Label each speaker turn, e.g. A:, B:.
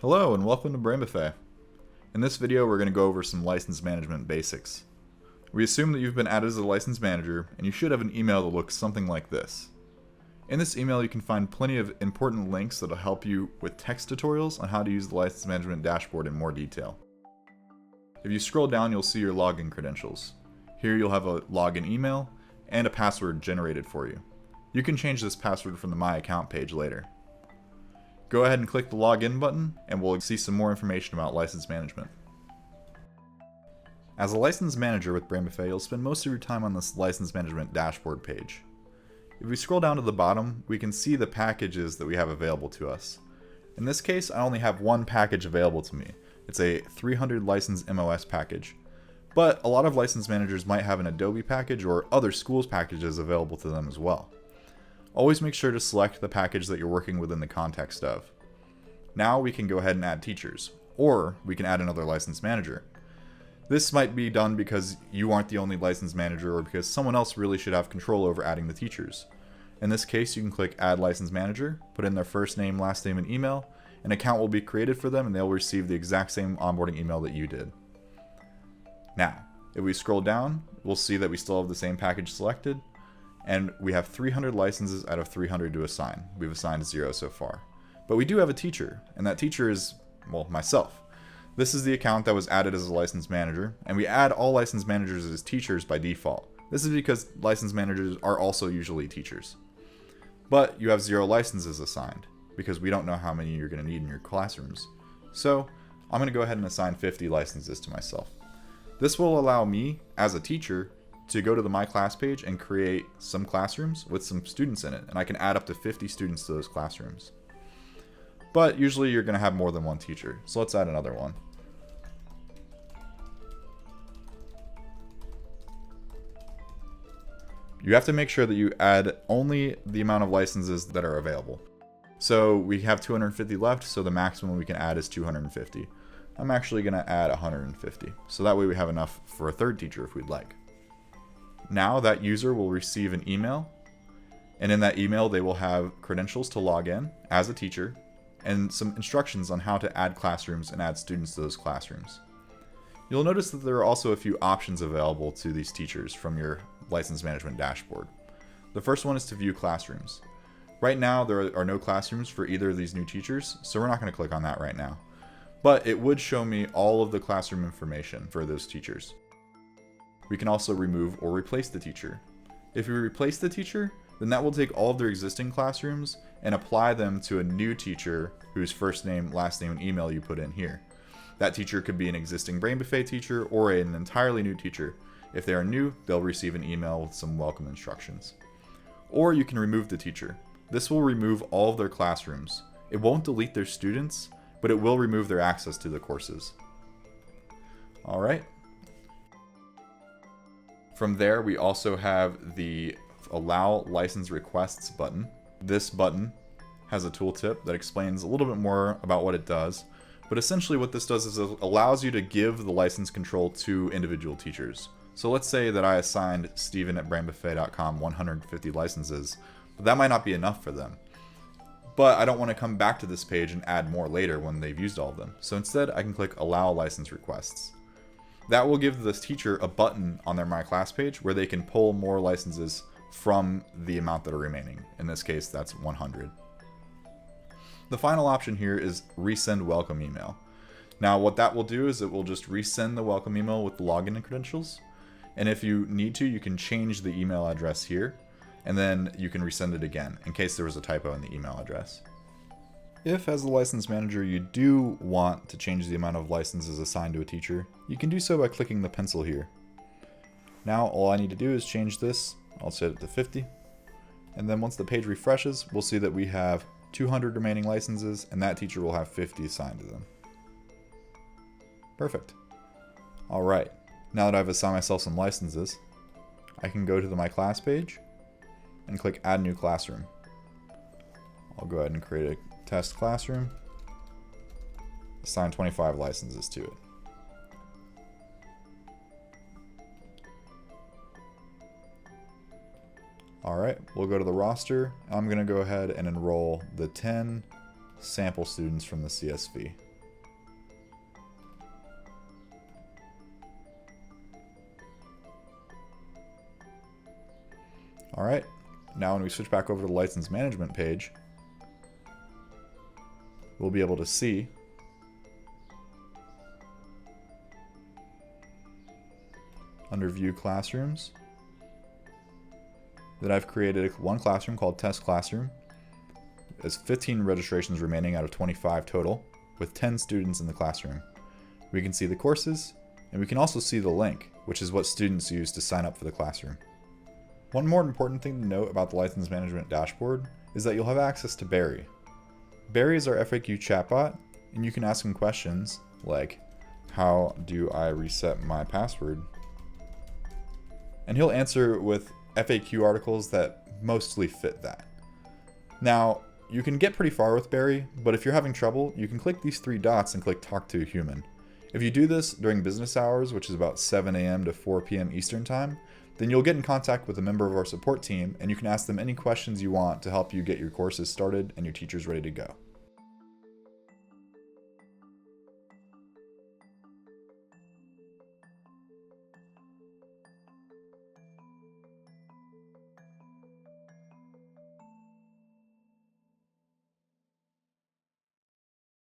A: Hello and welcome to BrainBuffet. In this video we're going to go over some license management basics. We assume that you've been added as a license manager and you should have an email that looks something like this. In this email you can find plenty of important links that will help you with text tutorials on how to use the license management dashboard in more detail. If you scroll down you'll see your login credentials. Here you'll have a login email and a password generated for you. You can change this password from the My Account page later. Go ahead and click the login button and we'll see some more information about license management. As a license manager with BrainBuffet, you'll spend most of your time on this license management dashboard page. If we scroll down to the bottom, we can see the packages that we have available to us. In this case, I only have one package available to me. It's a 300 license MOS package. But a lot of license managers might have an Adobe package or other schools packages available to them as well. Always make sure to select the package that you're working within the context of. Now we can go ahead and add teachers, or we can add another license manager. This might be done because you aren't the only license manager or because someone else really should have control over adding the teachers. In this case, you can click Add License Manager, put in their first name, last name, and email. An account will be created for them and they'll receive the exact same onboarding email that you did. Now, if we scroll down, we'll see that we still have the same package selected. And we have 300 licenses out of 300 to assign. We've assigned 0 so far. But we do have a teacher, and that teacher is, well, myself. This is the account that was added as a license manager, and we add all license managers as teachers by default. This is because license managers are also usually teachers. But you have 0 licenses assigned, because we don't know how many you're going to need in your classrooms. So I'm going to go ahead and assign 50 licenses to myself. This will allow me, as a teacher, to go to the My Class page and create some classrooms with some students in it, and I can add up to 50 students to those classrooms. But usually you're going to have more than one teacher, so let's add another one. You have to make sure that you add only the amount of licenses that are available. So we have 250 left, so the maximum we can add is 250. I'm actually going to add 150, so that way we have enough for a third teacher if we'd like. Now that user will receive an email, and in that email they will have credentials to log in as a teacher and some instructions on how to add classrooms and add students to those classrooms. You'll notice that there are also a few options available to these teachers from your license management dashboard. The first one is to view classrooms. Right now there are no classrooms for either of these new teachers, so we're not going to click on that right now. But it would show me all of the classroom information for those teachers. We can also remove or replace the teacher. If we replace the teacher, then that will take all of their existing classrooms and apply them to a new teacher whose first name, last name, and email you put in here. That teacher could be an existing BrainBuffet teacher or an entirely new teacher. If they are new, they'll receive an email with some welcome instructions. Or you can remove the teacher. This will remove all of their classrooms. It won't delete their students, but it will remove their access to the courses. Alright. From there, we also have the Allow License Requests button. This button has a tooltip that explains a little bit more about what it does, but essentially what this does is it allows you to give the license control to individual teachers. So let's say that I assigned Steven at brainbuffet.com 150 licenses, but that might not be enough for them. But I don't want to come back to this page and add more later when they've used all of them. So instead, I can click Allow License Requests. That will give this teacher a button on their My Class page where they can pull more licenses from the amount that are remaining. In this case, that's 100. The final option here is Resend Welcome Email. Now what that will do is it will just resend the welcome email with the login and credentials. And if you need to, you can change the email address here, and then you can resend it again in case there was a typo in the email address. If, as a license manager, you do want to change the amount of licenses assigned to a teacher, you can do so by clicking the pencil here. Now, all I need to do is change this. I'll set it to 50. And then once the page refreshes, we'll see that we have 200 remaining licenses, and that teacher will have 50 assigned to them. Perfect. Alright, now that I've assigned myself some licenses, I can go to the My Class page and click Add New Classroom. I'll go ahead and create a test classroom, assign 25 licenses to it. Alright, we'll go to the roster. I'm going to go ahead and enroll the 10 sample students from the CSV. Alright, now when we switch back over to the license management page, we'll be able to see under View Classrooms that I've created one classroom called Test Classroom. There's 15 registrations remaining out of 25 total, with 10 students in the classroom. We can see the courses, and we can also see the link, which is what students use to sign up for the classroom. One more important thing to note about the license management dashboard is that you'll have access to Barry. Barry is our FAQ chatbot, and you can ask him questions like, how do I reset my password? And he'll answer with FAQ articles that mostly fit that. Now, you can get pretty far with Barry, but if you're having trouble, you can click these 3 dots and click Talk to a Human. If you do this during business hours, which is about 7 a.m. to 4 p.m. Eastern Time, then you'll get in contact with a member of our support team, and you can ask them any questions you want to help you get your courses started and your teachers ready to go.